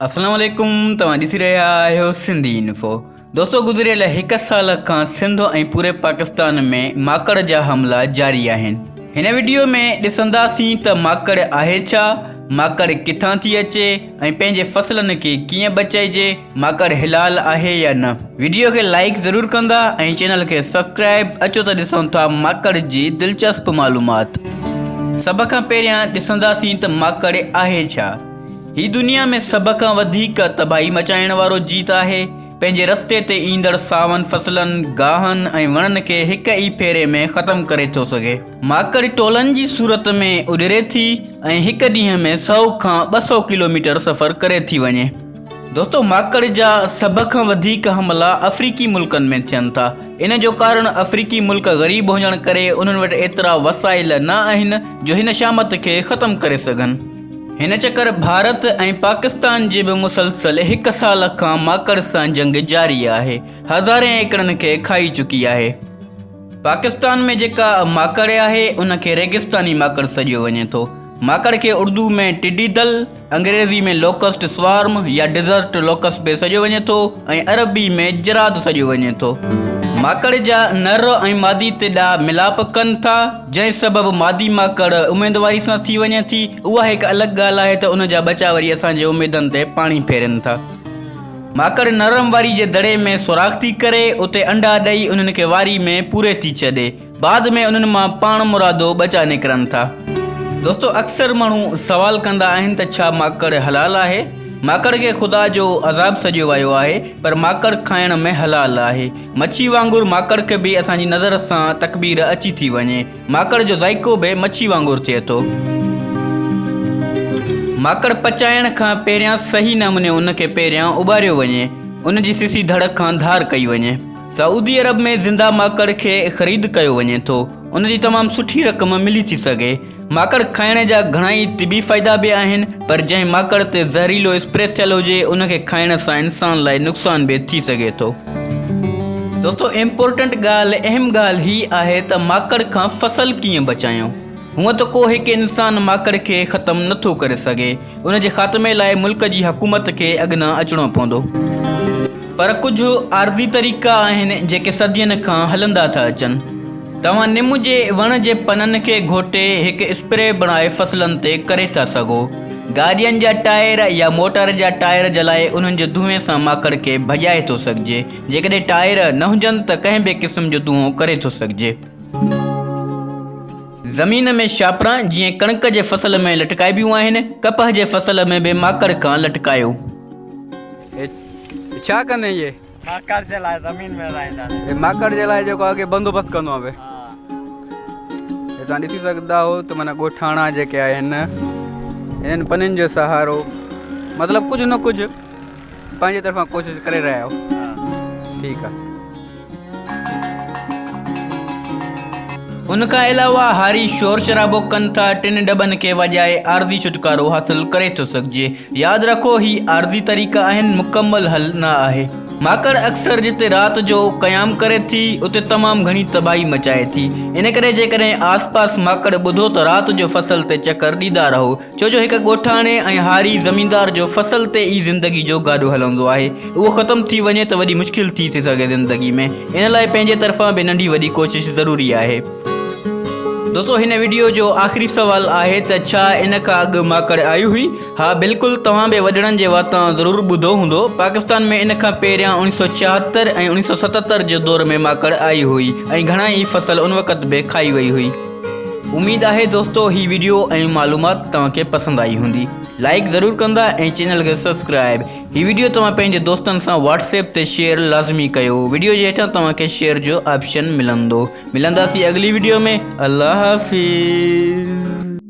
अस्सलाम वालेकुम। तव्हां ॾिसी रहिया आहियो सिंधी इन्फो। दोस्तों, गुज़िरियल हिकु साल खां सिंध ऐं पूरे पाकिस्तान में माकड़ जा हमला जारी आहिनि। हिन वीडियो में ॾिसंदासीं त माकड़ आहे छा, माकड़ किथां थी अचे ऐं पंहिंजे फसलनि खे कीअं बचाइजे, माकड़ हिलाल आहे या न। वीडियो खे लाइक ज़रूरु कंदा ऐं चैनल खे सब्सक्राइब। अचो त ॾिसूं था माकड़ जी दिलचस्प मालूमात। सभ खां पहिरियां ॾिसंदासीं त माकड़ आहे छा। ही दुनिया में सभ खां वधीक तबाही मचाइण वारो जीत आहे। पंहिंजे रस्ते ते ईंदड़ सावन फसलनि, गाहनि ऐं वणनि खे हिक ई फेरे में ख़तमु करे थो सघे। माकड़ टोलनि जी सूरत में उॾिरे थी ऐं हिक ॾींहं में 100 खां 200 किलोमीटर सफ़र करे थी वञे। दोस्तों, माकड़ जा सभ खां वधीक हमला अफ्रीकी मुल्कनि में थियनि था। इन जो कारण अफ्रीकी मुल्क ग़रीब हुजण करे उन्हनि वटि एतिरा वसाइल न आहिनि जो हिन शामत खे ख़तमु करे सघनि। हिन चकर भारत ऐं पाकिस्तान जे बि मुसलसल हिकु साल खां माकड़ सां जंग जारी आहे। हज़ारे एकड़नि खे खाई चुकी आहे। पाकिस्तान में जेका माकड़ आहे उनखे रेगिस्तानी माकड़ सॾियो वञे थो। माकड़ खे उर्दू में टिड्डी दल, अंग्रेज़ी में लोकस्ट स्वार्म या डिज़र्ट लोकस्ट बि सॾियो वञे थो ऐं अरबी में जराद सॾियो वञे थो। माकड़ जा नर ऐं मादी तेॾा मिलाप कनि था, जंहिं सबबु मादी माकड़ उमेदवारी सां थी वञे थी। उहा हिकु अलॻि ॻाल्हि आहे त उन जा बचा वरी असांजे उमेदनि ते पाणी फेरनि था। माकड़ नरम वारी जे दड़े में सुराख थी करे उते अंडा ॾेई उन्हनि खे वारी में पूरे थी छॾे। बाद में उन्हनि मां पाण मुरादो बचा निकिरनि था। दोस्तों, अक्सर माण्हू सवाल कंदा आहिनि त छा माकड़ हलाल आहे। माकड़ खे ख़ुदा जो अज़ाब सॼियो वियो आहे, पर माकड़ खाइण में हलाल आहे। मच्छी वांगुरु माकड़ खे बि असांजी नज़र सां तकबीर अची थी वञे। माकड़ जो ज़ाइको बि मच्छी वांगुरु थिए थो। माकड़ पचाइण खां पहिरियां सही नमूने उनखे पहिरियां उॿारियो वञे, उन जी सिसी धड़ खां धार कई वञे। सऊदी अरब में ज़िंदा माकड़ खे ख़रीद कयो वञे थो। उन जी तमामु सुठी रक़म मिली थी सघे। माकड़ खाइण जा घणाई तिबी फ़ाइदा बि आहिनि, पर जंहिं माकड़ ते ज़हरीलो स्प्रे थियल हुजे उनखे खाइण सां इंसान लाइ नुक़सान बि थी सघे थो। दोस्तों, इम्पोर्टेंट ॻाल्हि, अहम ॻाल्हि ही आहे त माकड़ खां फसल कीअं बचायूं। हूअं त को हिकु इंसान माकड़ खे ख़तमु नथो करे सघे। उन जे ख़ात्मे लाइ मुल्क जी हुकूमत खे अॻियां अचिणो पवंदो, पर कुझु आर्ज़ी तरीक़ा आहिनि जेके सदियुनि खां हलंदा था अचनि। तव्हां निम जे वण जे पननि खे घोटे हिकु स्प्रे बणाए फसलनि ते करे था सघो। गाॾियुनि जा टायर या मोटर जा टायर जलाए उन्हनि जे धुएं सां माकड़ खे भॼाए थो सघिजे। जेकॾहिं टायर न हुजनि त कंहिं बि क़िस्म जो धुओं करे थो सघिजे। ज़मीन में शापरा जीअं कणिक जे फसल में लटकाइबियूं आहिनि, कपह जे फसल में बि माकड़ खां लटकायो। छा कंदे ये माकड़ जे लाइ ज़मीन में रहंदा। माकड़ जे लाइ जेको आहे बंदोबस्तु कंदो आहे। तव्हां ॾिसी सघंदा हो त माना ॻोठाणा जेके आहिनि इन्हनि पननि जो सहारो, मतिलबु कुझु न कुझु पंहिंजे तरफ़ां कोशिशि करे रहिया आहियो। ठीकु आहे। उनखां अलावा हारी शोर शराबो कनि था, टिनि डॿनि खे वॼाए आर्ज़ी छुटकारो हासिल करे थो सघिजे। यादि रखो, ही आर्ज़ी तरीक़ा आहिनि, मुकमल हल न आहे। माकड़ अक्सर जिते राति जो क़याम करे थी उते तमामु घणी तबाही मचाए थी। इन करे जेकॾहिं आस पास माकड़ ॿुधो त राति जो फसल ते चकर ॾींदा रहो, छो जो हिकु ॻोठाणे ऐं हारी ज़मीनदार जो फसल ते ई ज़िंदगी जो गाॾो हलंदो आहे। उहो ख़तमु थी वञे त वॾी मुश्किल थी सघे ज़िंदगी में। इन लाइ पंहिंजे तरफ़ां बि नंढी वॾी कोशिशि ज़रूरी आहे। दोस्तों, हिन वीडियो जो आख़िरी सवाल आहे त छा इन खां अॻु माकड़ आई हुई। हा, बिल्कुलु। तव्हां बि वॾड़नि जे वातां ज़रूरु ॿुधो हूंदो। पाकिस्तान में इन खां पहिरियां 1976 ऐं 1977 जे दौर में माकड़ आई हुई ऐं घणाई फसल उन वक़्तु बि खाई वई हुई। उमेद आहे दोस्तों ही वीडियो ऐं मालूमात तव्हांखे पसंदि आई हूंदी। लाइक ज़रूरु कंदा ऐं चैनल खे सब्सक्राइब। ही वीडियो तव्हां पंहिंजे दोस्तनि सां व्हाट्सएप ते शेयर लाज़मी कयो। वीडियो जे हेठां तव्हांखे शेयर जो ऑप्शन मिलंदो। मिलंदासीं अगली वीडियो में। अल्लाह हाफ़िज़।